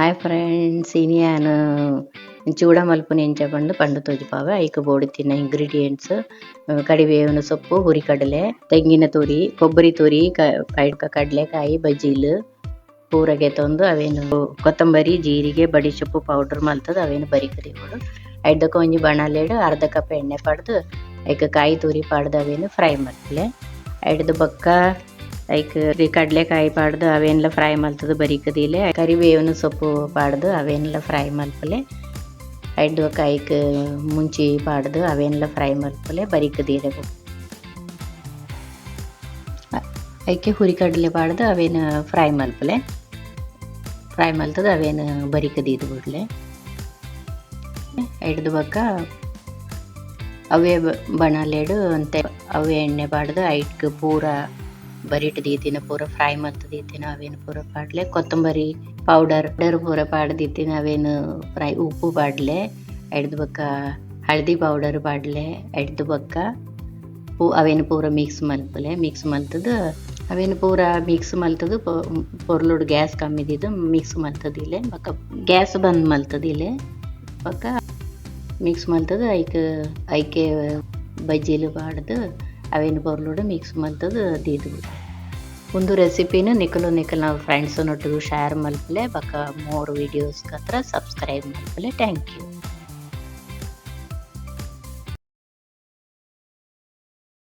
Hi friends, ಇನಿ ನಾನು ಚೂಡ ಮಲ್ಪುನಿ ಎಂಚ ಪಂಡು ತೋಜಿಪಾವೆ. ಐಕ್ ಬೋಡಿತ್ತಿನ ಇಂಗ್ರೀಡಿಯೆಂಟ್ಸ್: ಕಡಿಬೇವಿನ ಸೊಪ್ಪು, ಹುರಿಕಡಲೆ, ತೆಂಗಿನ ತುರಿ, ಕೊಬ್ಬರಿ ತುರಿ, ಕಡಲೆಕಾಯಿ, ಬಜ್ಜೀಲು ಪೂರಗೆ ತಂದು ಅವೇನು ಕೊತ್ತಂಬರಿ, ಜೀರಿಗೆ, ಬಡಿಸೊಪ್ಪು ಪೌಡರ್ ಮಲ್ತದ ಅವೇನು ಬರಿಕರಿಗಳು. ಐದಕ್ಕೆ ಒಂಜಿ ಬಣಲೆಡು ಅರ್ಧ ಕಪ್ ಎಣ್ಣೆ ಪಡ್ದು ಐಕ್ ಕಾಯಿ ತುರಿ ಪಾಡ್ದು ಅವೇನು ಫ್ರೈ ಮಲ್ಪಲೆ. ಐಡ್ದು ಬೊಕ್ಕ ಐಕ್ ಕಡಲೆಕಾಯಿ ಪಾಡ್ದು ಅವೇನೆಲ್ಲ ಫ್ರೈ ಮಲ್ತದ ಬರಿಕದಿಲೆ. ಕರಿಬೇವಿನ ಸೊಪ್ಪು ಪಾಡ್ದು ಅವೇನೆಲ್ಲ ಫ್ರೈ ಮಲ್ಪಲೆ. ಐದು ಐಕ್ ಮುಂಚಿ ಪಾಡ್ದು ಅವೇನೆಲ್ಲ ಫ್ರೈ ಮಲ್ಪಲೆ ಬರಿಕದಿಲೆ. ಐಕೆ ಹುರಿಕಡಲೆ ಪಾಡ್ದು ಅವೇನು ಫ್ರೈ ಮಲ್ಪಲೆ. ಫ್ರೈ ಮಲ್ತದ ಅವೇನು ಬರಿಕದೀದು ಬಿಡ್ಲೆ. ಐಡ್ದು ಬೊಕ್ಕ ಅವೇ ಬಣಲೆಡು ಅಂತೆ ಅವೇ ಎಣ್ಣೆ ಪಾಡ್ದು ಐಟ್ಕ್ ಪೂರ ಬರಿಟ್ ದೀತಿನ ಪೂರ ಫ್ರೈ ಮಲ್ತ್ ದೀತಿನ ಅವೇನು ಪೂರ ಪಾಡ್ಲೆ. ಕೊತ್ತಂಬರಿ ಪೌಡರ್ ಪೂರ ಪಾಡ್ದಿತ್ತಿನ ಅವೇನು ಫ್ರೈ ಉಪ್ಪು ಪಾಡ್ಲೆ. ಐಡ್ದು ಬೊಕ್ಕ ಹಳದಿ ಪೌಡರ್ ಪಾಡ್ಲೆ. ಐಡ್ದು ಬೊಕ್ಕ ಅವೇನು ಪೂರ ಮಿಕ್ಸ್ ಮಲ್ಪಲೆ. ಮಿಕ್ಸ್ ಮಲ್ತದ ಅವೇನು ಪೂರ ಮಿಕ್ಸ್ ಮಲ್ತದ ಪೊರ್ಲುಡು ಗ್ಯಾಸ್ ಕಮ್ಮಿದಿದ್ದು ಮಿಕ್ಸ್ ಮಲ್ತದಿಲೆ. ಬೊಕ್ಕ ಗ್ಯಾಸ್ ಬಂದ್ ಮಲ್ತದಿಲೆ. ಬೊಕ್ಕ ಮಿಕ್ಸ್ ಮಲ್ತದ ಐಕೆ ಬಜ್ಜೀಲು ಪಾಡ್ದು ಅವೇನು ಪೊರ್ಲುಡು ಮಿಕ್ಸ್ ಮಲ್ತದ ದೀದು. ಒಂದು ರೆಸಿಪಿನ ನಿಖಲು ನಾವು ಫ್ರೆಂಡ್ಸ್ ನೊಟ್ಟಿಗೂ ಶೇರ್ ಮಲ್ಪಲೆ. ಬೊಕ್ಕ ಮೋರ್ ವಿಡಿಯೋಸ್ ಹತ್ರ ಸಬ್ಸ್ಕ್ರೈಬ್ ಮಲ್ಪಲೆ. Thank you.